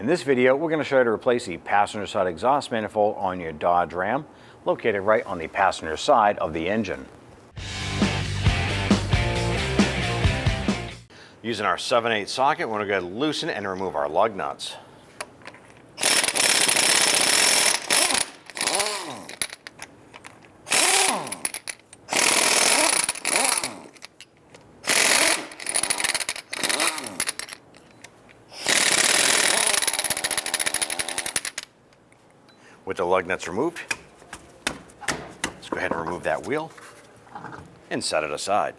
In this video, we're going to show you how to replace the passenger side exhaust manifold on your Dodge Ram, located right on the passenger side of the engine. Using our 7/8 socket, we're going to go ahead and loosen and remove our lug nuts. With the lug nuts removed, let's go ahead and remove that wheel and set it aside.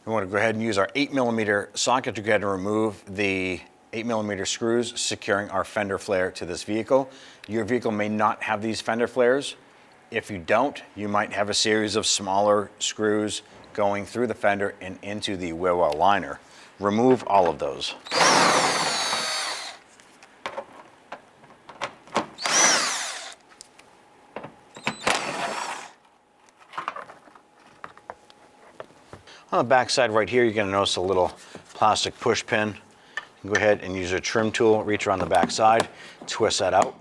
We want to go ahead and use our 8mm socket to go ahead and remove the 8mm screws securing our fender flare to this vehicle. Your vehicle may not have these fender flares. If you don't, you might have a series of smaller screws going through the fender and into the wheel well liner. Remove all of those. On the back side right here, you're going to notice a little plastic push pin. Go ahead and use a trim tool, reach around the back side, twist that out.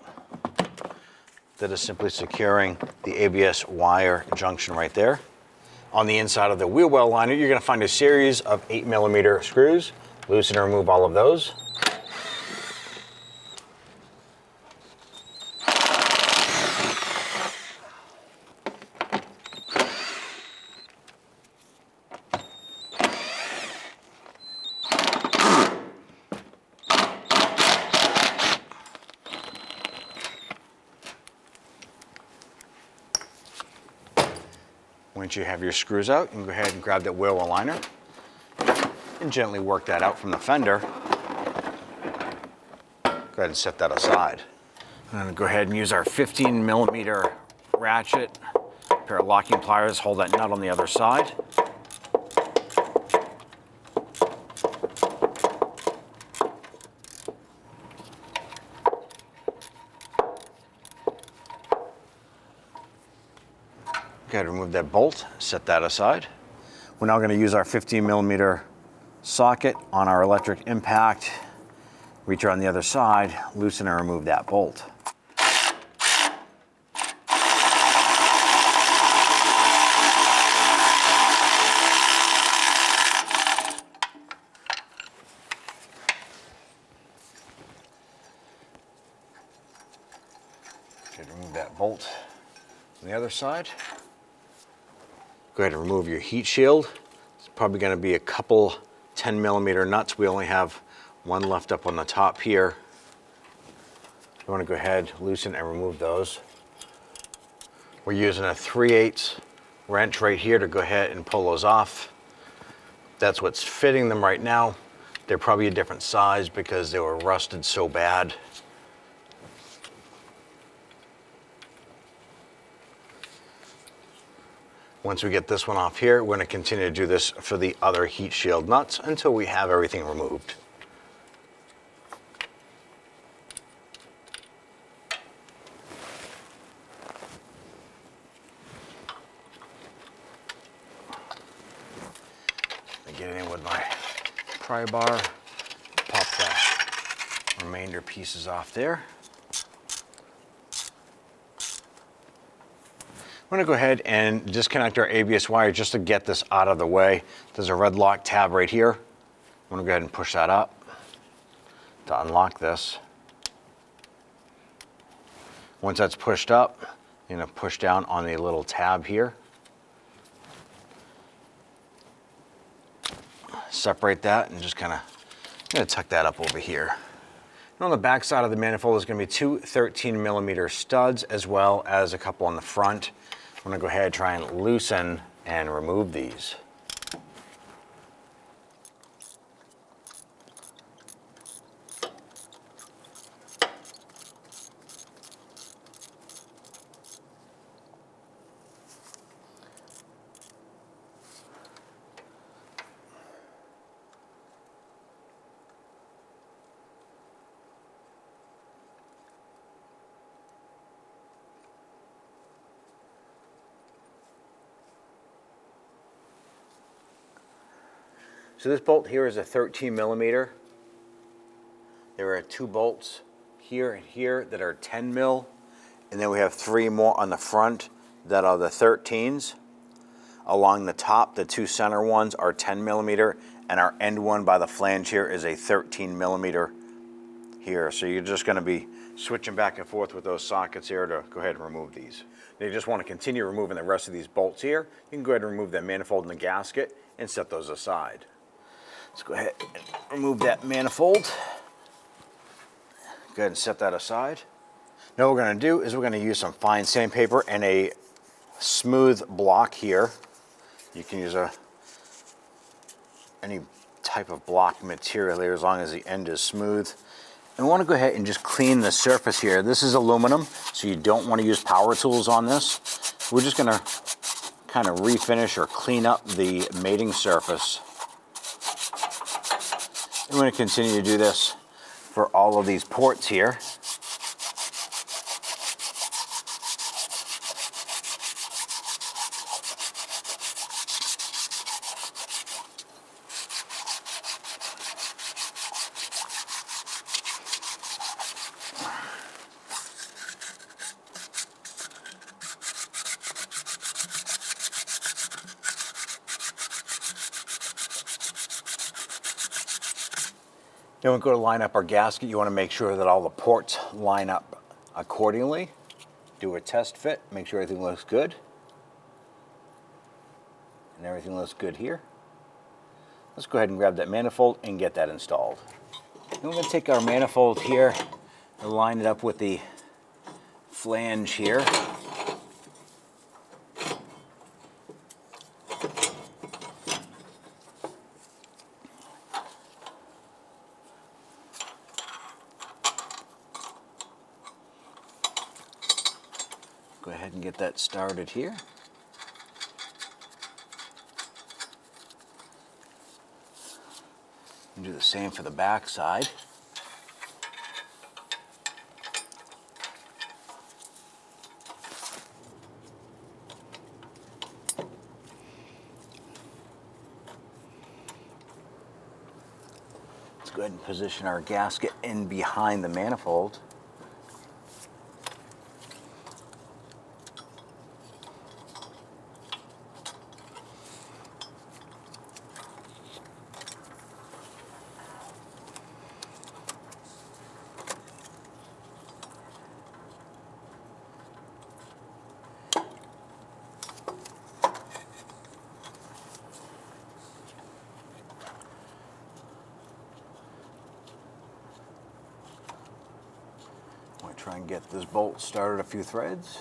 That is simply securing the ABS wire junction right there. On the inside of the wheel well liner, you're going to find a series of 8mm screws. Loosen and remove all of those. Once you have your screws out, you can go ahead and grab that wheel well liner and gently work that out from the fender. Go ahead and set that aside. I'm going to go ahead and use our 15mm ratchet, a pair of locking pliers, hold that nut on the other side. Go ahead and remove that bolt, set that aside. We're now going to use our 15mm socket on our electric impact. Reach around the other side, loosen and remove that bolt. Go ahead and remove that bolt on the other side. Go ahead and remove your heat shield. It's probably going to be a couple 10mm nuts. We only have one left up on the top here. You want to go ahead, loosen and remove those. We're using a 3/8 wrench right here to go ahead and pull those off. That's what's fitting them right now. They're probably a different size because they were rusted so bad. Once we get this one off here, we're going to continue to do this for the other heat shield nuts until we have everything removed. I get it in with my pry bar, pop the remainder pieces off there. I'm going to go ahead and disconnect our ABS wire just to get this out of the way. There's a red lock tab right here. I'm going to go ahead and push that up to unlock this. Once that's pushed up, you're going to push down on the little tab here. Separate that and just kind of, I'm going to tuck that up over here. And on the back side of the manifold is going to be two 13mm studs as well as a couple on the front. I'm going to go ahead and try and loosen and remove these. So this bolt here is a 13mm. There are 2 bolts here and here that are 10 mil, and then we have 3 more on the front that are the 13s. Along the top, the 2 center ones are 10 millimeter, and our end one by the flange here is a 13 millimeter here. So you're just going to be switching back and forth with those sockets here to go ahead and remove these. If you just want to continue removing the rest of these bolts here, you can go ahead and remove that manifold and the gasket and set those aside. Let's go ahead and remove that manifold. Go ahead and set that aside. Now what we're going to do is we're going to use some fine sandpaper and a smooth block here. You can use any type of block material here as long as the end is smooth. And we want to go ahead and just clean the surface here. This is aluminum, so you don't want to use power tools on this. We're just going to kind of refinish or clean up the mating surface. I'm going to continue to do this for all of these ports here. Then when we go to line up our gasket, you want to make sure that all the ports line up accordingly. Do a test fit, make sure everything looks good. And everything looks good here. Let's go ahead and grab that manifold and get that installed. Then we're going to take our manifold here and line it up with the flange here. Go ahead and get that started here. And do the same for the back side. Let's go ahead and position our gasket in behind the manifold. Try and get this bolt started a few threads,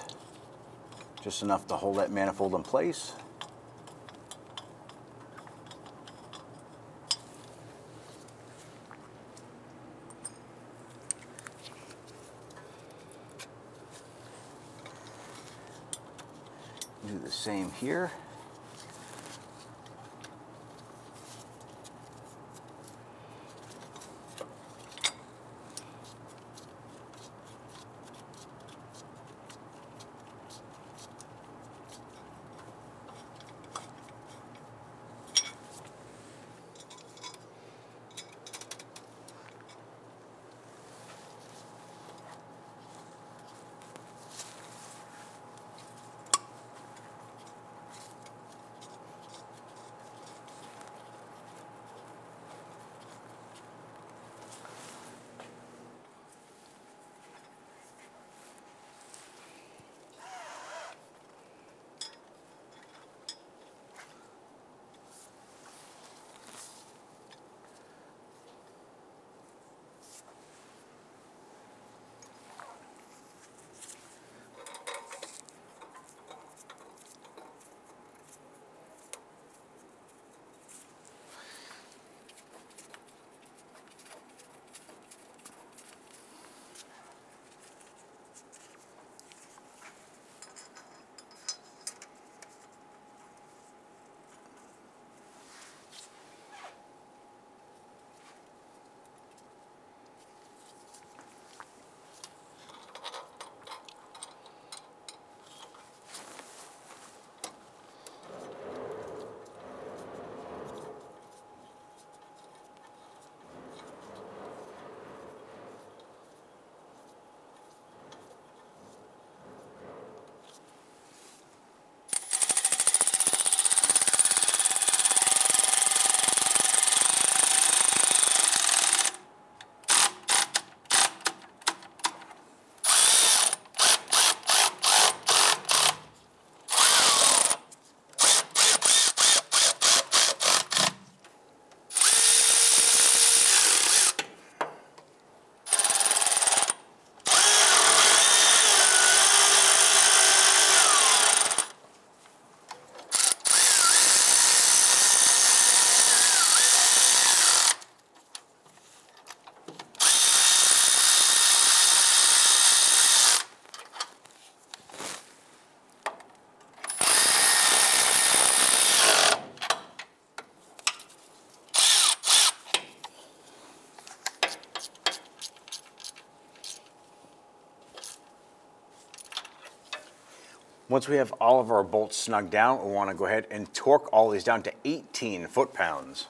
just enough to hold that manifold in place. Do the same here. Once we have all of our bolts snugged down, we want to go ahead and torque all these down to 18 foot-pounds.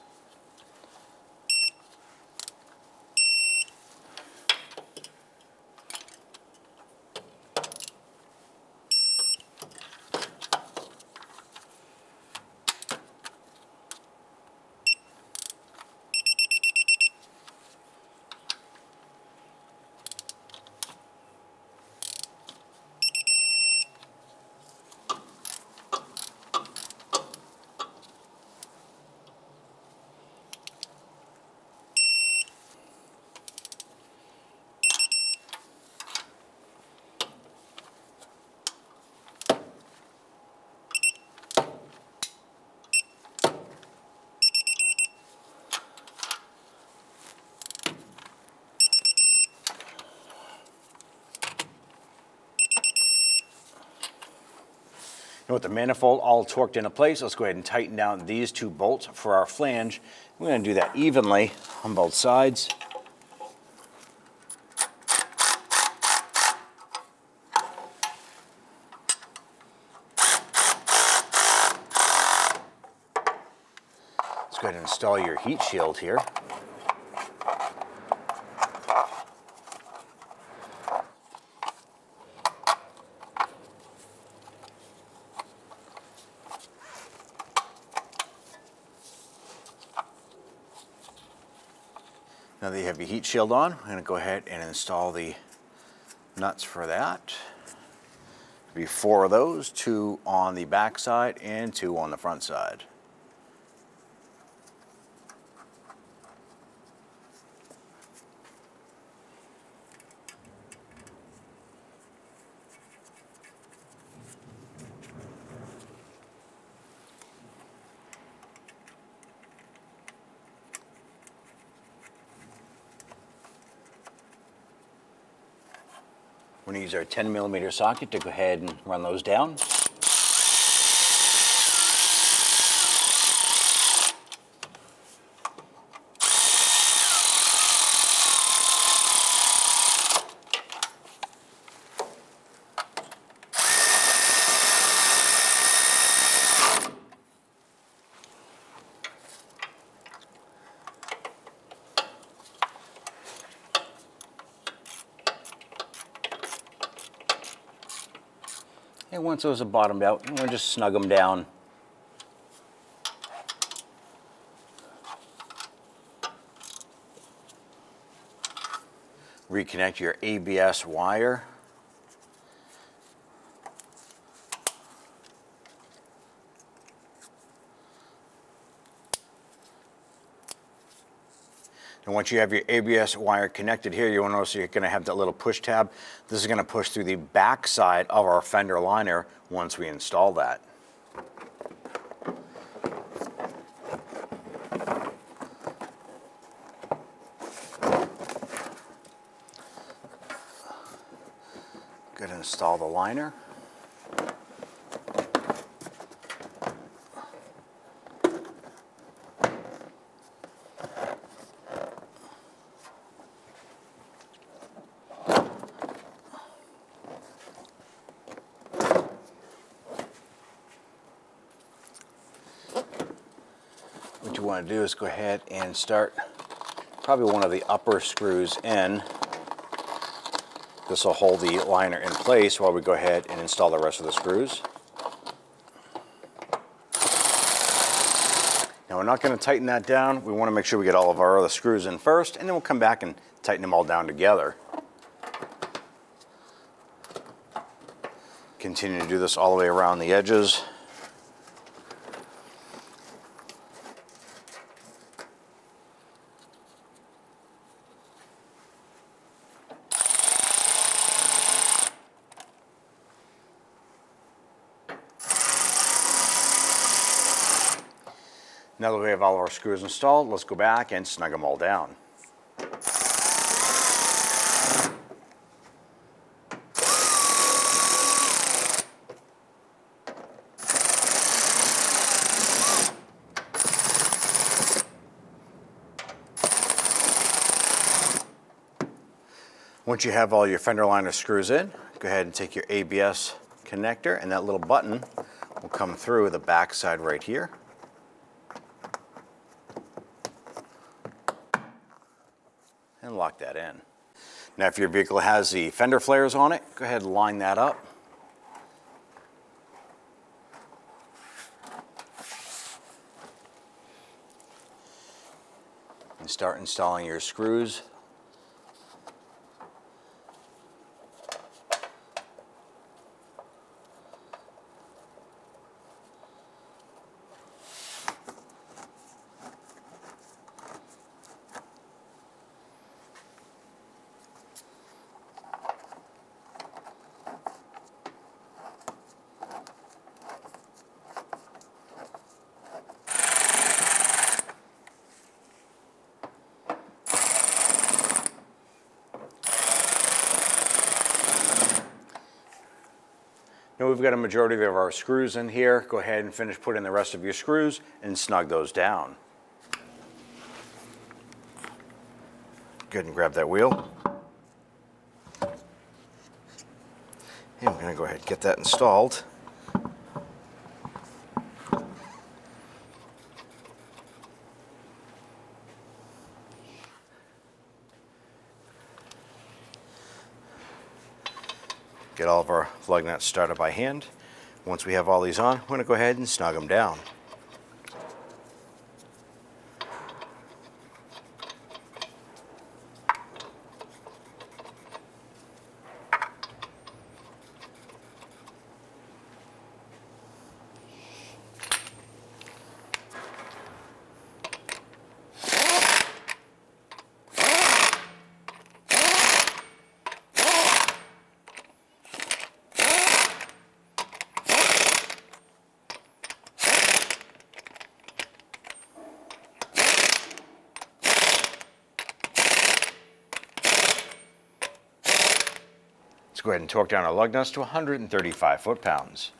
And with the manifold all torqued into place, let's go ahead and tighten down these two bolts for our flange. We're going to do that evenly on both sides. Let's go ahead and install your heat shield here. Now that you have your heat shield on, I'm going to go ahead and install the nuts for that. There'll be 4 of those, 2 on the back side and 2 on the front side. We're going to use our 10mm socket to go ahead and run those down. And once those are bottomed out, we'll just snug them down. Reconnect your ABS wire. And once you have your ABS wire connected here, you'll notice you're going to have that little push tab. This is going to push through the back side of our fender liner once we install that. Good to install the liner. What you want to do is go ahead and start probably one of the upper screws in. This will hold the liner in place while we go ahead and install the rest of the screws. Now we're not going to tighten that down. We want to make sure we get all of our other screws in first, and then we'll come back and tighten them all down together. Continue to do this all the way around the edges. Now that we have all of our screws installed, let's go back and snug them all down. Once you have all your fender liner screws in, go ahead and take your ABS connector, and that little button will come through the back side right here. And lock that in. Now if your vehicle has the fender flares on it, go ahead and line that up. And start installing your screws. Now we've got a majority of our screws in here. Go ahead and finish putting the rest of your screws and snug those down. Go ahead and grab that wheel. And we're going to go ahead and get that installed. Get all of our lug nuts started by hand. Once we have all these on, we're going to go ahead and snug them down. Let's go ahead and torque down our lug nuts to 135 foot-pounds.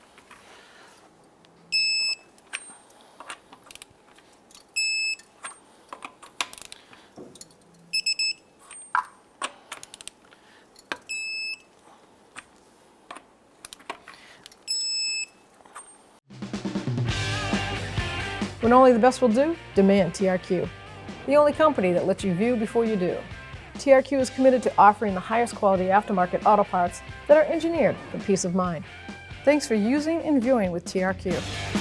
When only the best will do, demand TRQ. The only company that lets you view before you do. TRQ is committed to offering the highest quality aftermarket auto parts that are engineered for peace of mind. Thanks for using and viewing with TRQ.